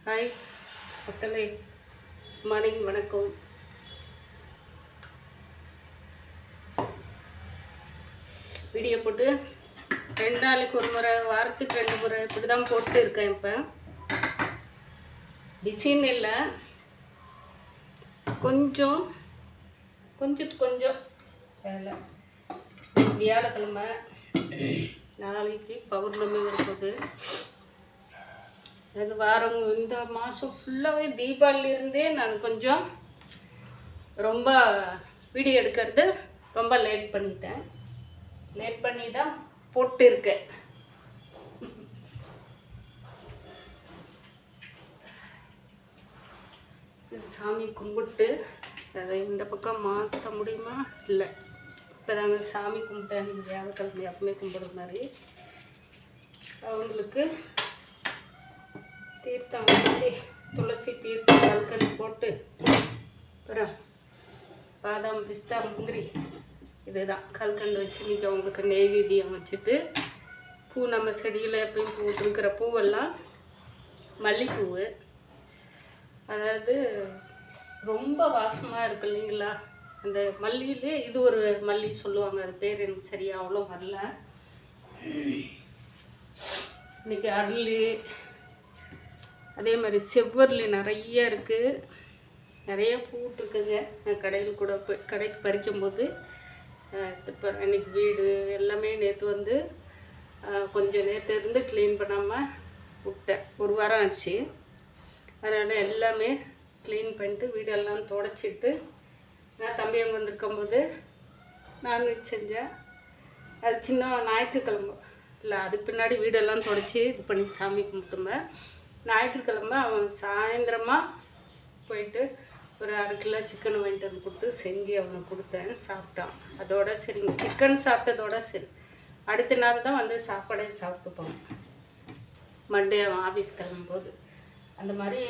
Hi மக்களே, morning, வணக்கம். Video போட்டு 2 நாளைக்கு ஒரு முறை, வாரத்துக்கு 2 முறை இப்படி தான் போட்டு இருக்கேன். இப்போ பிஸின்னு இல்லை, கொஞ்சம் வேலை. வியாழக்கிழமை, நாளைக்கு பௌர்ணமி வரும்போது அது வாரம். இந்த மாதம் ஃபுல்லாகவே தீபாவளிலேருந்தே நான் கொஞ்சம் ரொம்ப வீடியோ எடுக்கிறது ரொம்ப லேட் பண்ணி தான் போட்டு இருக்கேன். சாமி கும்பிட்டு அதை இந்த பக்கம் மாற்ற முடியுமா? இல்லை, இப்போ தாங்க சாமி கும்பிட்டேன். நீங்கள் வியாழக்கிழமை எப்பவுமே கும்பிடுற மாதிரி அவங்களுக்கு தீர்த்தம் வச்சு, துளசி தீர்த்தம் கல்கண்டு போட்டு, அப்புறம் பாதாம், பிஸ்தா, முந்திரி இதுதான் கல்கண்டு வச்சு இன்றைக்கி அவங்களுக்கு நெய்வேத்தியம் வச்சுட்டு, பூ நம்ம செடியில் எப்பயும் பூ இருக்கிற பூவெல்லாம் மல்லிப்பூவு, அதாவது ரொம்ப வாசமாக இருக்கு இல்லைங்களா? அந்த மல்லியிலே இது ஒரு மல்லி சொல்லுவாங்க, அது பேர் எனக்கு சரியாக அவ்வளோ வரல. இன்றைக்கி அரளி, அதே மாதிரி செவ்வரளி நிறைய இருக்குது, நிறைய பூட்டுருக்குங்க. நான் கடையில் கூட போய் கடைக்கு பறிக்கும்போது இப்போ அன்றைக்கி வீடு எல்லாமே நேற்று வந்து கொஞ்சம் நேற்று இருந்து க்ளீன் பண்ணாமல் விட்டேன். ஒரு வாரம் ஆச்சு. அதனால் எல்லாமே க்ளீன் பண்ணிட்டு வீடெல்லாம் துடைச்சிட்டு, நான் தம்பி அங்கே வந்திருக்கும்போது நான்வெஜ் செஞ்சேன். அது சின்ன ஞாயிற்றுக்கிழமை இல்லை, அதுக்கு பின்னாடி வீடெல்லாம் துடைச்சி இது பண்ணி சாமி கும்பிட்டுமே. ஞாயிற்றுக்கிழமை அவன் சாயந்தரமாக போயிட்டு ஒரு 1/2 கிலோ சிக்கன் வாங்கிட்டு வந்து கொடுத்து செஞ்சு அவனுக்கு கொடுத்தேன். சாப்பிட்டான். அதோட சரிங்க, சிக்கன் சாப்பிட்டதோட சரி. அடுத்த நாள் தான் வந்து சாப்பாடே சாப்பிட்டுப்போம். மண்டே ஆஃபீஸ் கிளம்பும்போது அந்த மாதிரி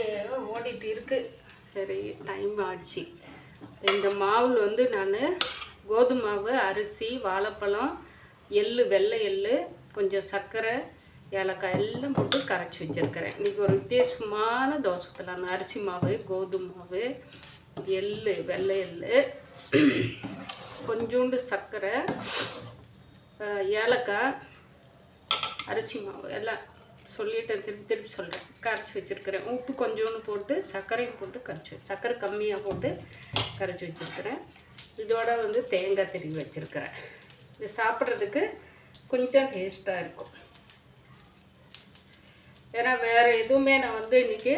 ஓடிட்டு இருக்குது. சரி, டைம் ஆச்சு. இந்த மாவில் வந்து நான் கோதுமை மாவு, அரிசி, வாழைப்பழம், எள்ளு, வெள்ளை எள்ளு, கொஞ்சம் சர்க்கரை, ஏலக்காய் எல்லாம் போட்டு கரைச்சி வச்சுருக்கிறேன். இன்றைக்கி ஒரு வித்தியாசமான தோசை ஊற்றலாம். அரிசி மாவு, கோதுமை மாவு, எள்ளு, வெள்ளை எள்ளு, கொஞ்சோண்டு சர்க்கரை, ஏலக்காய், அரிசி மாவு எல்லாம் சொல்லிவிட்டேன், திருப்பி சொல்கிறேன். கரைச்சி வச்சுருக்கிறேன். உப்பு கொஞ்சோண்டு போட்டு சர்க்கரையும் போட்டு சர்க்கரை கம்மியாக போட்டு கரைச்சி வச்சுருக்கிறேன். இதோட வந்து தேங்காய் திருவி வச்சுருக்கிறேன். இது சாப்பிட்றதுக்கு கொஞ்சம் டேஸ்ட்டாக இருக்கும். ஏன்னா வேறு எதுவுமே நான் வந்து இன்றைக்கி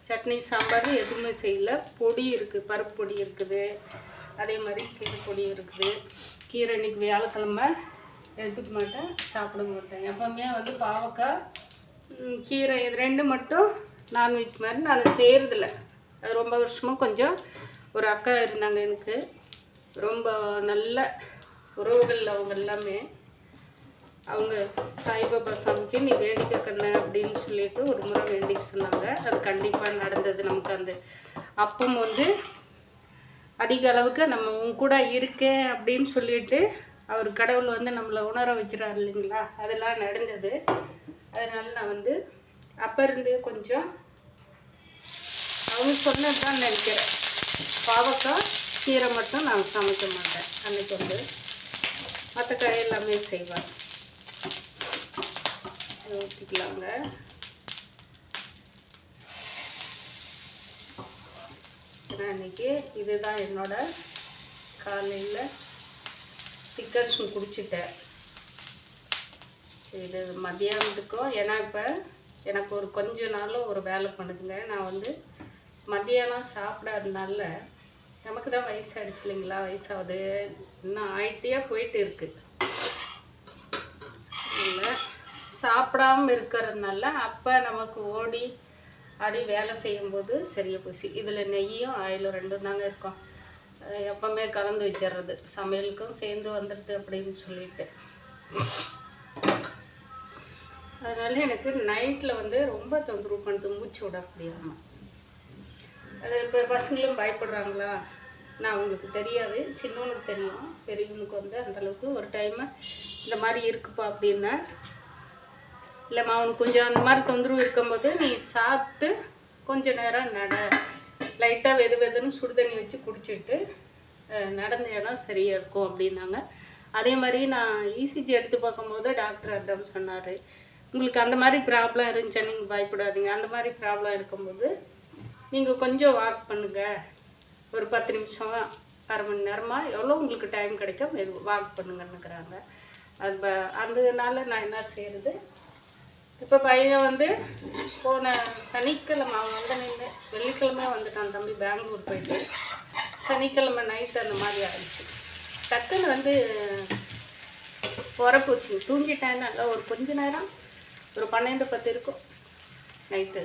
சட்னி, சாம்பார் எதுவுமே செய்யலை. பொடி இருக்குது, பருப்பு பொடி இருக்குது, அதே மாதிரி கீரை பொடி இருக்குது. கீரை இன்றைக்கி வியாழக்கிழமை எடுத்துக்க மாட்டேன், சாப்பிட மாட்டேன். எப்பவுமே வந்து பாவக்காய், கீரை இது 2 மட்டும் நான்வெஜ் மாதிரி நான் செய்கிறதில்ல. அது ரொம்ப வருஷமாக கொஞ்சம் ஒரு அக்கா இருந்தாங்க எனக்கு, ரொம்ப நல்ல உறவுகள் அவங்க எல்லாமே. அவங்க சாய்பாபா சாமிக்கு நீ வேண்டிக்க கண்ணு அப்படின்னு சொல்லிட்டு ஒரு முறை வேண்டிக்க சொன்னாங்க. அது கண்டிப்பாக நடந்தது. நமக்கு அந்த அப்பம் வந்து அதிக அளவுக்கு நம்ம உன் கூட இருக்கேன் அப்படின்னு சொல்லிட்டு அவர் கடவுள் வந்து நம்மளை உணர வைக்கிறார் இல்லைங்களா? அதெல்லாம் நடந்தது. அதனால் நான் வந்து அப்போ இருந்து கொஞ்சம் அவங்க சொன்னது தான் நினைக்கிறேன். பாவக்காய், கீரை மட்டும் நான் சமைக்க மாட்டேன். அன்றைக்கி வந்து மற்ற காய் எல்லாமே செய்வேன். ஊற்றிக்கலாங்க. அன்றைக்கி இதுதான் என்னோட காலையில் டிக்கர்ஸும் குடிச்சிட்டேன். இது மத்தியானத்துக்கும், ஏன்னா இப்போ எனக்கு ஒரு கொஞ்ச நாளில் ஒரு வேலை பண்ணுதுங்க. நான் வந்து மத்தியானம் சாப்பிடாதனால நமக்கு தான் வயசாகிடுச்சு இல்லைங்களா? வயசாகுது, இன்னும் ஆகிட்டே போயிட்டு இருக்குது. இல்லை, சாப்பிடாமல் இருக்கிறதுனால அப்போ நமக்கு ஓடி ஆடி வேலை செய்யும்போது சரியாக போச்சு. இதில் நெய்யும் ஆயிலும் 2 தாங்க இருக்கும். எப்போவுமே கலந்து வச்சிடுறது, சமையலுக்கும் சேர்ந்து வந்துடுது அப்படின்னு சொல்லிட்டு. அதனால் எனக்கு நைட்டில் வந்து ரொம்ப தொந்தரவு பண்ணுது, மூச்சு விட முடியாமல். அது இப்போ பசங்களும் பயப்படுறாங்களா? நான் அவங்களுக்கு தெரியாது, சின்னவனுக்கு தெரியும். பெரியவனுக்கு வந்து அந்தளவுக்கு ஒரு டைமு இந்த மாதிரி இருக்குப்பா அப்படின்னா, இல்லைம்மா அவனுக்கு கொஞ்சம் அந்த மாதிரி தொந்தரவு இருக்கும்போது நீ சாப்பிட்டு கொஞ்ச நேரம் நட, லைட்டாக வெது வெதுன்னு சுடு தண்ணி வச்சு குடிச்சிட்டு நடந்தேன்னா சரியாக இருக்கும் அப்படின்னாங்க. அதே மாதிரி நான் இசிஜி எடுத்து பார்க்கும்போது டாக்டர் அதான் சொன்னார், உங்களுக்கு அந்த மாதிரி ப்ராப்ளம் இருந்துச்சா நீங்கள் பயப்படாதீங்க. அந்த மாதிரி ப்ராப்ளம் இருக்கும்போது நீங்கள் கொஞ்சம் வாக் பண்ணுங்கள், ஒரு 10 நிமிஷம் அரை மணி நேரமாக எவ்வளோ உங்களுக்கு டைம் கிடைக்கும் வாக் பண்ணுங்கன்னுக்கிறாங்க. அதனால நான் என்ன செய்கிறது, இப்போ பையன் வந்து போன சனிக்கிழமை அவன் வந்து நின்று வெள்ளிக்கிழமை வந்துட்டான் தம்பி பெங்களூர் போயிட்டு. சனிக்கிழமை நைட்டு அந்த மாதிரி ஆயிடுச்சு. டக்குன்னு வந்து போச்சுங்க. தூங்கிட்டேன் நல்லா ஒரு கொஞ்ச நேரம், ஒரு 12-10 இருக்கும் நைட்டு.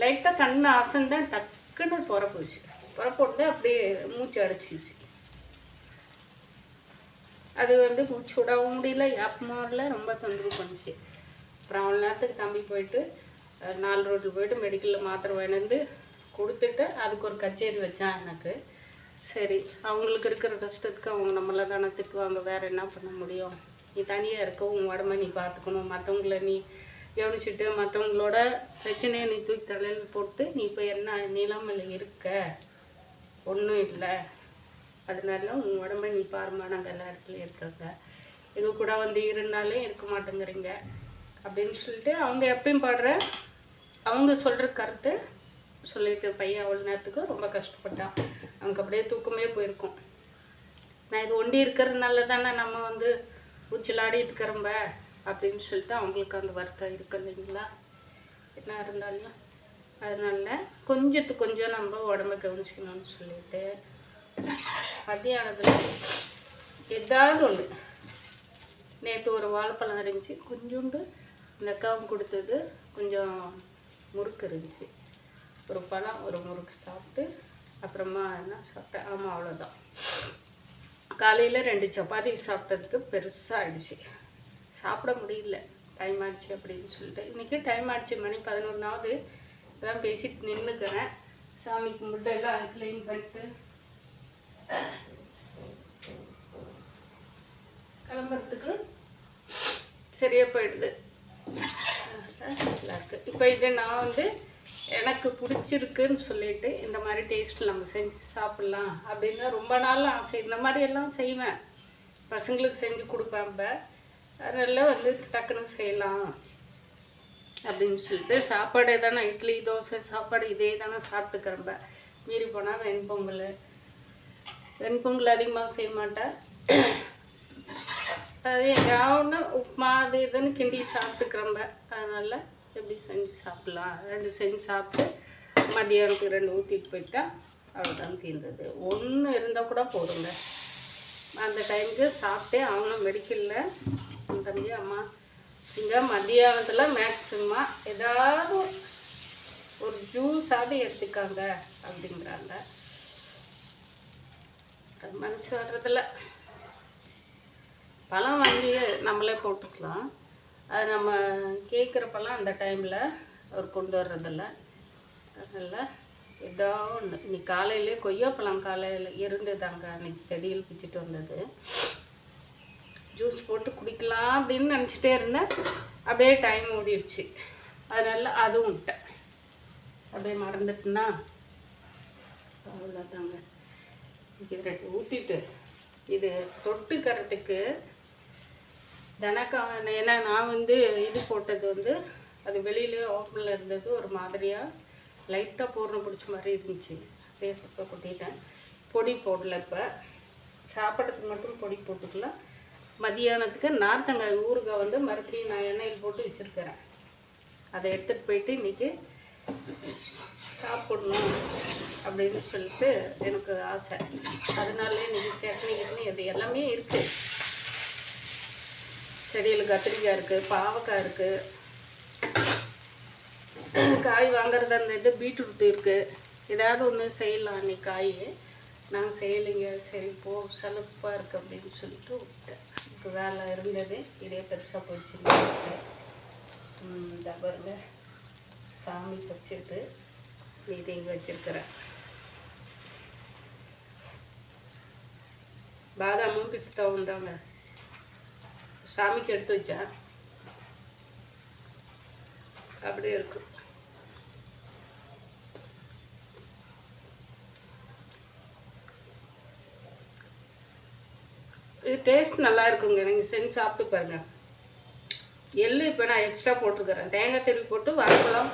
லைட்டாக கண்ணு அசந்தேன், டக்குன்னு போச்சு. போட்டு அப்படியே மூச்சு அடைச்சிக்கிச்சு. அது வந்து மூச்சு விடவும் முடியல, ஏப்பமாரில் ரொம்ப தொந்தரவு பண்ணிச்சு. அப்புறம் அவ்வளோ நேரத்துக்கு தம்பி போயிட்டு 4 ரோட்டில் போயிட்டு மெடிக்கலில் மாத்திரை வாங்கிட்டு கொடுத்துட்டு அதுக்கு ஒரு கச்சேரி வச்சான் எனக்கு. சரி, அவங்களுக்கு இருக்கிற கஷ்டத்துக்கு அவங்க நம்மளை தானே திட்டுவாங்க, வேறு என்ன பண்ண முடியும். நீ தனியாக இருக்க, உன் உடம்பை நீ பார்த்துக்கணும், மற்றவங்கள நீ கவனிச்சுட்டு மற்றவங்களோட பிரச்சனையை நீ தூக்கி தலையில் போட்டு நீ இப்போ என்ன நிலைமையில் இருக்க, ஒன்றும் இல்லை, அதனால உன் உடம்பை நீ பாருமா, நாங்கள் எல்லா இடத்துலையும் இருக்கிறோங்க, எங்கள் கூட வந்து இருந்தாலே இருக்க மாட்டேங்கிறீங்க அப்படின்னு சொல்லிட்டு அவங்க எப்பயும் பாடுற அவங்க சொல்கிற கருத்து சொல்லிட்டு பையன் அவ்வளோ நேரத்துக்கு ரொம்ப கஷ்டப்பட்டான். அவனுக்கு அப்படியே தூக்கமே போயிருக்கும். நான் இது ஒண்டி இருக்கிறதுனால தானே நம்ம வந்து உச்சிலாடிட்டு இருக்கிறம்ப அப்படின்னு சொல்லிட்டு அவங்களுக்கு அந்த வருத்தம் இருக்கு இல்லைங்களா. என்ன இருந்தாலும் அதனால கொஞ்சம் நம்ம உடம்பை கவனிச்சிக்கணும்னு சொல்லிட்டு மத்தியானத்தில் ஏதாவது ஒன்று, நேற்று ஒரு வாழைப்பழம் இருந்துச்சு, கொஞ்சோண்டு இந்த அக்காவும் கொடுத்தது, கொஞ்சம் முறுக்கு இருந்துச்சு, ஒரு பழம் ஒரு முறுக்கு சாப்பிட்டு அப்புறமா என்ன சாப்பிட்டேன், ஆமாம் அவ்வளோதான். காலையில் 2 சப்பாத்தி சாப்பிட்டதுக்கு பெருசாக ஆயிடுச்சு, சாப்பிட முடியல, டைம் ஆயிடுச்சு அப்படின்னு சொல்லிட்டு. இன்றைக்கி டைம் ஆயிடுச்சு, மணி 11ஆவது. இப்போதான் பேசிட்டு நின்றுக்கிறேன். சாமி கும்பிட்டு எல்லாம் க்ளீன் பண்ணிட்டு கிளம்புறதுக்கு சரியாக போயிடுது. நல்லா இருக்குது. இப்போ இது நான் வந்து எனக்கு பிடிச்சிருக்குன்னு சொல்லிட்டு இந்த மாதிரி டேஸ்ட்டில் நம்ம செஞ்சு சாப்பிட்லாம் அப்படின்னு ரொம்ப நாள் ஆசை. இந்த மாதிரி எல்லாம் செய்வேன், பசங்களுக்கு செஞ்சு கொடுப்பேன். இப்போ அதனால வந்து டக்குன்னு செய்யலாம் அப்படின்னு சொல்லிட்டு சாப்பாடு தானே, இட்லி தோசை சாப்பாடு இதே தானே சாப்பிட்டுக்கிறப்ப. மீறி போனால் வெண்பொங்கல் அதிகமாக செய்ய மாட்டேன். அது ஒன்று உப்புமா அது இதுன்னு கிண்டி சாப்பிட்டுக்கிறம்ப. அதனால் எப்படி செஞ்சு சாப்பிட்லாம், 2 செஞ்சு சாப்பிட்டு மதியானத்துக்கு 2 ஊற்றிட்டு போயிட்டா அவ்வளோதான் தீர்ந்தது. 1 இருந்தால் கூட போதுங்க. அந்த டைமுக்கு சாப்பிட்டே அவனும் மெடிக்கலில் தம்பி அம்மா இங்கே மத்தியானத்தில் மேக்ஸிமம் ஏதாவது ஒரு ஜூஸாவது எடுத்துக்காங்க அப்படிங்கிறாங்க. அது மனசு வர்றதில்ல. பழம் வாங்கி நம்மளே போட்டுக்கலாம், அது நம்ம கேட்குறப்பெல்லாம் அந்த டைமில் அவர் கொண்டு வர்றதில்ல. அதனால் ஏதோ ஒன்று. இன்னைக்கு காலையிலே கொய்யாப்பழம் காலையில் இருந்ததாங்க, அன்றைக்கி செடியில் பிச்சுட்டு வந்தது, ஜூஸ் போட்டு குடிக்கலாம் அப்படின்னு நினச்சிட்டே இருந்தேன். அப்படியே டைம் ஓடிடுச்சு, அதனால் அதுவும் விட்டேன். அப்படியே மறந்துட்டுனா அவ்வளோதாங்க. இது 2 ஊற்றிட்டு இது தொட்டுக்கிறதுக்கு ஏன்னா நான் வந்து இது போட்டது வந்து அது வெளியிலே ஓப்பனில் இருந்தது, ஒரு மாதிரியாக லைட்டாக பூர்ணம் பிடிச்ச மாதிரி இருந்துச்சு. அதே பக்கம் கொட்டிட்டேன். பொடி போடல, இப்போ சாப்பிட்றதுக்கு மட்டும் பொடி போட்டுக்கலாம். மதியானத்துக்கு நார்த்தங்காய் ஊறுகாய் வந்து மறுபடியும் நான் எண்ணெயில் போட்டு வச்சுருக்கிறேன். அதை எடுத்துகிட்டு போயிட்டு இன்றைக்கி சாப்பிடணும் அப்படின்னு சொல்லிட்டு எனக்கு ஆசை. அதனாலே இன்றைக்கி சட்னி இது எல்லாமே இருக்குது. செடியில் கத்திரிக்காய் இருக்குது, பாவக்காய் இருக்குது, காய் வாங்குறதா இருந்தது, பீட்ரூட் இருக்குது. ஏதாவது ஒன்று செய்யலாம். அன்றைக்கி காய் நாங்கள் செய்யலைங்க, சரி போ சலுப்பாக இருக்குது அப்படின்னு சொல்லிட்டு விட்டேன். இப்போ வேலை இருந்தது, இதே பெருசாக போயிடுச்சு. இந்த பாருங்க சாமி வச்சுட்டு மீதி இங்கே வச்சுருக்கிறேன். பாதாமும் பிஸ்தாவும் தாங்க சாமிக்கு எடுத்து வச்சேன், அப்படியே இருக்கு. இது டேஸ்ட் நல்லா இருக்குங்க. நீங்கள் செஞ்சு சாப்பிட்டு பாருங்கள். எள்ளு இப்போ நான் எக்ஸ்ட்ரா போட்டிருக்கிறேன். தேங்காய் திருவி போட்டு வாழைப்பழம்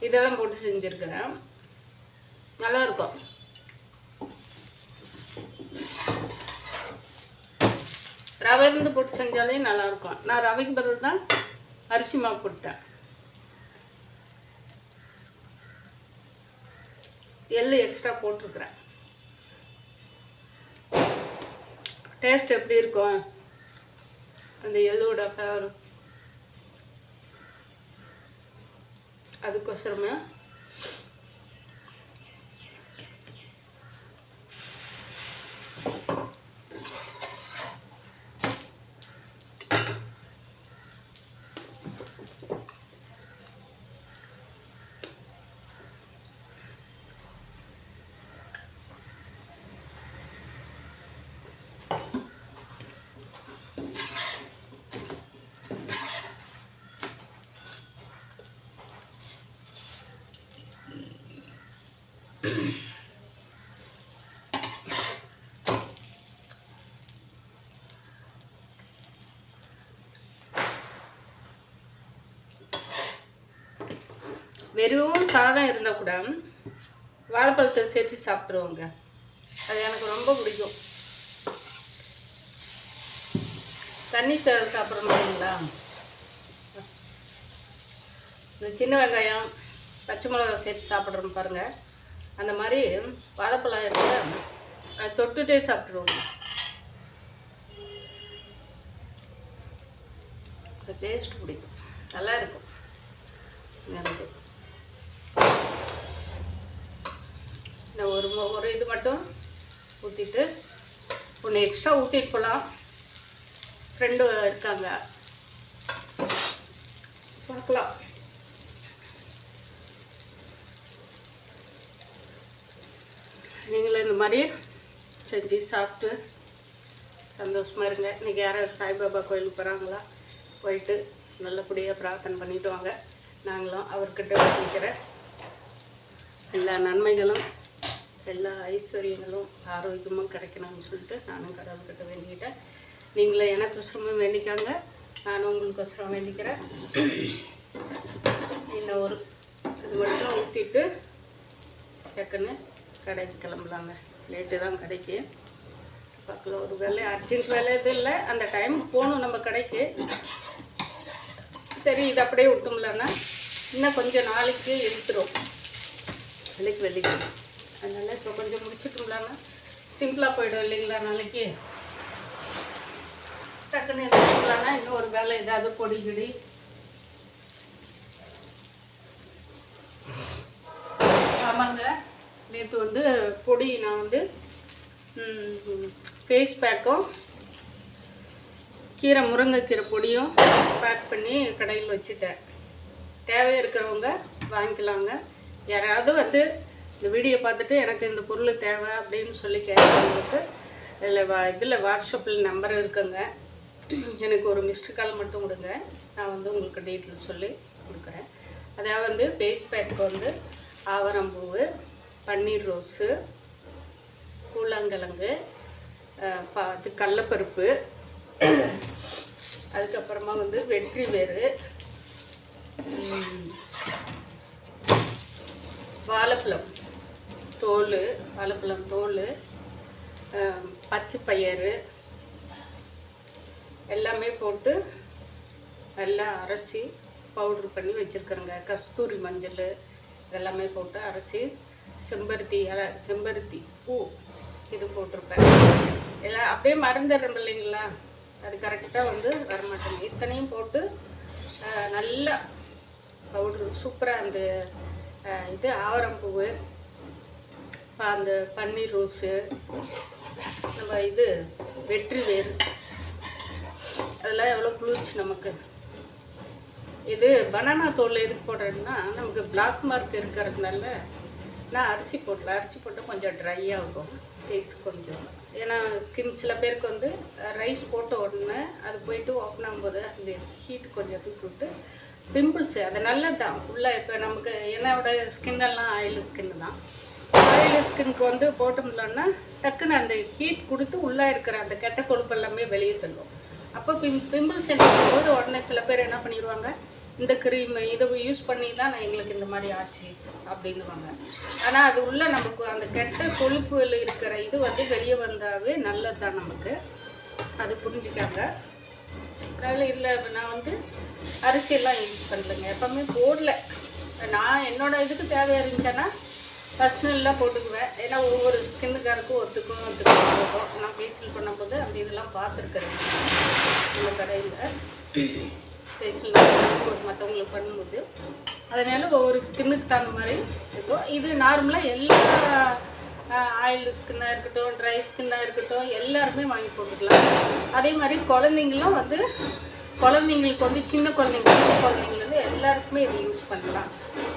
இதெல்லாம் போட்டு செஞ்சுருக்கிறேன். நல்லாயிருக்கும். ரவை இருந்து போட்டு செஞ்சாலே நல்லாயிருக்கும். நான் ரவைக்கு பதில் தான் அரிசி மாவு போட்டேன். எள்ளு எக்ஸ்ட்ரா போட்டிருக்கிறேன். டேஸ்ட் எப்படி இருக்கும் அந்த எள்ளோட ஃப்ளேவர், அதுக்கோசரமே வெறும் சாதம் இருந்தால் கூட வாழைப்பழத்தை சேர்த்து சாப்பிட்ருவோங்க. அது எனக்கு ரொம்ப பிடிக்கும். தண்ணி சாதம் சாப்பிட்ற மாதிரிங்களா, இந்த சின்ன வெங்காயம் பச்சை மிளகா சேர்த்து சாப்பிட்றோம் பாருங்கள், அந்த மாதிரி வாழைப்பழம் எடுத்து அதை தொட்டுகிட்டே சாப்பிட்ருவோங்க. டேஸ்ட் பிடிக்கும், நல்லா இருக்கும் எனக்கு. இந்த ஒரு இது மட்டும் ஊற்றிட்டு ஒன்று எக்ஸ்ட்ரா ஊற்றிட்டு போகலாம். ஃப்ரெண்டு இருக்காங்க, பார்க்கலாம். நீங்களும் இந்த மாதிரி செஞ்சு சாப்பிட்டு சந்தோஷமாக இருங்க. இன்றைக்கி யாராவது சாய்பாபா கோயிலுக்கு போகிறாங்களா, போயிட்டு நல்லபடியாக பிரார்த்தனை பண்ணிவிட்டு வாங்க. நாங்களும் அவர்கிட்ட வேண்டிக்கிற எல்லா நன்மைகளும் எல்லா ஐஸ்வர்யங்களும் ஆரோக்கியமும் கிடைக்கணும்னு சொல்லிட்டு நானும் கடவுள்கிட்ட வேண்டிக்கிட்டேன். நீங்களும் எனக்கொசரமும் வேண்டிக்காங்க, நானும் உங்களுக்கொசரம் வேண்டிக்கிறேன். இன்னும் ஒரு இது மட்டும் ஊற்றிட்டு டக்குன்னு கடைக்கு கிளம்பலாங்க. லேட்டு தான் கடைக்கு. பக்கத்தில் ஒரு வேலை அர்ஜென்ட் வேலை எதுவும் இல்லை, அந்த டைமுக்கு போகணும் நம்ம கடைக்கு. சரி, இது அப்படியே விட்டோம்லன்னா இன்னும் கொஞ்சம் நாளைக்கு இழுத்துரும், வெள்ளிக்கு. அதனால் இப்போ கொஞ்சம் முடிச்சுட்டோம்லான்னா சிம்பிளாக போய்டும் இல்லைங்களா. நாளைக்கு டக்குன்னு எடுத்துக்கலான்னா இன்னும் ஒரு வேலை ஏதாவது பொடி கிடி. ஆமாங்க, நேற்று பொடி நான் ஃபேஸ் பேக்கும் முருங்கைக்கீரை பொடியும் பேக் பண்ணி கடையில் வச்சுட்டேன். தேவை இருக்கிறவங்க வாங்கிக்கலாங்க. யாராவது இந்த வீடியோ பார்த்துட்டு எனக்கு இந்த பொருள் தேவை அப்படின்னு சொல்லி கேட்குறவங்களுக்கு இல்லை இதில் வாட்ஸ்அப்பில் நம்பர் இருக்குங்க, எனக்கு ஒரு மிஸ்டு கால் மட்டும் கொடுங்க. நான் உங்களுக்கு டீட்டெயில் சொல்லி கொடுக்குறேன். அதாவது ஃபேஸ் பேக்கு ஆவரம்பூவு, பன்னீர் ரோஸு, கூழாங்கிழங்கு, அது கடலப்பருப்பு, அதுக்கப்புறமா வெற்றி வேறு, வாழைப்பழம் தோல், பச்சை பயிறு எல்லாமே போட்டு நல்லா அரைச்சி பவுட்ரு பண்ணி வச்சுருக்குறேங்க. கஸ்தூரி மஞ்சள் இதெல்லாமே போட்டு அரைச்சி, செம்பருத்தி பூ இது போட்டிருப்பேன். எல்லாம் அப்படியே மறந்துடுறோம் இல்லைங்களா, அது கரெக்டாக வரமாட்டேங்க. இத்தனையும் போட்டு நல்லா பவுட்ரு சூப்பராக அந்த இது ஆவரம்பூவு, அந்த பன்னீர் ரோஸு, நம்ம இது வெற்றி வேறு, அதெல்லாம் எவ்வளோ குளிர்ச்சி நமக்கு. இது பனானா தோல் எதுக்கு போடுறேன்னா, நமக்கு பிளாக் மார்க் இருக்கிறதுனால நான் அரிசி போட்டு கொஞ்சம் ட்ரையாக இருக்கும் ஃபேஸ் கொஞ்சம். ஏன்னா ஸ்கின் சில பேருக்கு ரைஸ் போட்ட உடனே அது போயிட்டு ஓப்பன் ஆகும்போது அந்த ஹீட் கொஞ்சம் விட்டு பிம்பிள்ஸு அது நல்லது தான் ஃபுல்லாக. இப்போ நமக்கு என்னோட ஸ்கின்னெல்லாம் ஆயில் ஸ்கின்னு தான், ஆயில் ஸ்கின்க்கு வந்து போட்டோம்லன்னா டக்குன்னு அந்த ஹீட் கொடுத்து உள்ளே இருக்கிற அந்த கெட்ட கொழுப்பு எல்லாமே வெளியே தள்ளும். அப்போ பிம்பிள்ஸ் இருக்கும் போது உடனே சில பேர் என்ன பண்ணிடுவாங்க, இந்த க்ரீம் இதை யூஸ் பண்ணி தான் நான் எங்களுக்கு இந்த மாதிரி ஆச்சு அப்படின்னுவாங்க. ஆனால் அது உள்ள நமக்கு அந்த கெட்ட கொழுப்புகள் இருக்கிற இது வந்து வெளியே வந்தாவே நல்லது தான் நமக்கு. அது புரிஞ்சுக்காங்க. அதில் இல்லை நான் வந்து அரிசியெல்லாம் யூஸ் பண்ணலைங்க, எப்போவுமே போடல. நான் என்னோட இதுக்கு தேவையாக இருந்துச்சேன்னா பர்சனலாக போட்டுக்குவேன். ஏன்னா ஒவ்வொரு ஸ்கின்னுக்காருக்கும் ஒத்துக்கும் போகும். நான் ஃபேஷியல் பண்ணும்போது அந்த இதெல்லாம் பார்த்துருக்குறேன் இந்த கடையில். ஃபேஷியல் மற்றவங்களுக்கு பண்ணும்போது அதனால் ஒவ்வொரு ஸ்கின்னுக்கு தகுந்த மாதிரி இருக்கும். இது நார்மலாக எல்லா ஆயில் ஸ்கின்னாக இருக்கட்டும், ட்ரை ஸ்கின்னாக இருக்கட்டும், எல்லாருமே வாங்கி போட்டுக்கலாம். அதே மாதிரி குழந்தைங்களும் வந்து குழந்தைங்களுக்கு வந்து சின்ன குழந்தைங்களுக்கு எல்லாருக்குமே இதை யூஸ் பண்ணலாம்.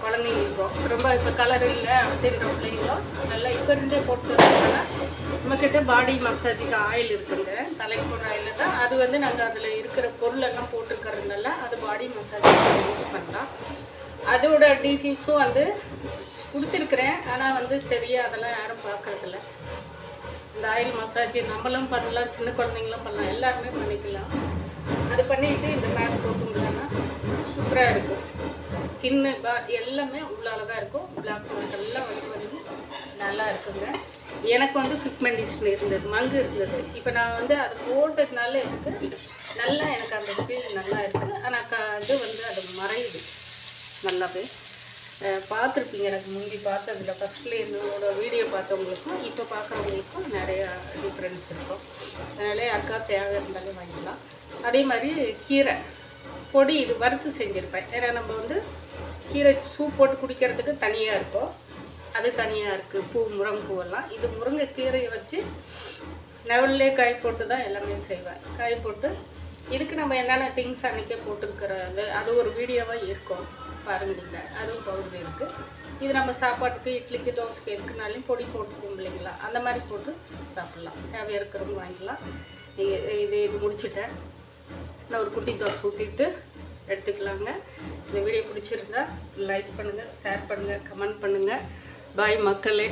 குழந்தைங்களுக்கும் ரொம்ப இப்போ கலர் இல்லை அப்படின்ற பிள்ளைங்களும் நல்லா இப்போ இருந்தே போட்டுருக்காங்கன்னா நம்மக்கிட்ட பாடி மசாஜுக்கு ஆயில் இருக்குங்க, தலைக்கு போடுற ஆயில் தான். அது வந்து நாங்கள் அதில் இருக்கிற பொருளெல்லாம் போட்டுருக்கிறதுனால அது பாடி மசாஜுக்கு யூஸ் பண்ணலாம். அதோட டீட்டெயில்ஸும் வந்து கொடுத்துருக்குறேன். ஆனால் வந்து சரியாக அதெல்லாம் யாரும் பார்க்குறதில்ல. இந்த ஆயில் மசாஜ் நம்மளும் பண்ணலாம், சின்ன குழந்தைங்களும் பண்ணலாம், எல்லாருமே பண்ணிக்கலாம். அது பண்ணிவிட்டு இந்த பேக் போட்டுங்களான்னா சூப்பராக இருக்கும். ஸ்கின்னு எல்லாமே உள்ள அழகாக இருக்கும். பிளாக் பாயிண்ட் எல்லாம் வந்து நல்லா இருக்குங்க. எனக்கு வந்து பிக்மெண்டேஷன் இருந்தது, மங்கு இருந்தது. இப்போ நான் வந்து அது போட்டதுனால எனக்கு அந்த ஃபீல் நல்லா இருக்குது. ஆனால் இது வந்து அது மறையுது நல்லாவே. பார்த்துருப்பீங்க எனக்கு முந்தி பார்த்ததில் ஃபஸ்ட்டில் என்னோட வீடியோ பார்த்தவங்களுக்கும் இப்போ பார்க்குறவங்களுக்கும் நிறையா டிஃப்ரென்ஸ் இருக்கும். அதனாலே அக்கா தேவை இருந்தாலே வாங்கிக்கலாம். அதே மாதிரி கீரை பொடி இது வறுத்து செஞ்சுருப்பேன். ஏன்னா நம்ம வந்து கீரை சூப் போட்டு குடிக்கிறதுக்கு தனியாக இருக்கும், அது தனியாக இருக்குது. முருங்கைப்பூவெல்லாம் இது முருங்கைக்கீரையை வச்சு நெவல்லே காய் போட்டு தான் எல்லாமே செய்வேன். காய் போட்டு இதுக்கு நம்ம என்னென்ன திங்ஸ் அன்றைக்கே போட்டுருக்கிறது அது ஒரு வீடியோவாக இருக்கும் பாருங்க. அதுவும் பவுடர் இருக்குது. இது நம்ம சாப்பாட்டுக்கு இட்லிக்கு தோசைக்கு இருக்குனாலையும் பொடி போட்டுக்கோம் இல்லைங்களா, அந்த மாதிரி போட்டு சாப்பிட்லாம். தேவையாக இருக்கிறவங்க வாங்கிக்கலாம். இது முடிச்சுட்டேன். நான் ஒரு குட்டி தோசை ஊற்றிட்டு எடுத்துக்கலாங்க. இந்த வீடியோ பிடிச்சிருந்தா லைக் பண்ணுங்கள், ஷேர் பண்ணுங்கள், கமெண்ட் பண்ணுங்கள். பாய் மக்களே.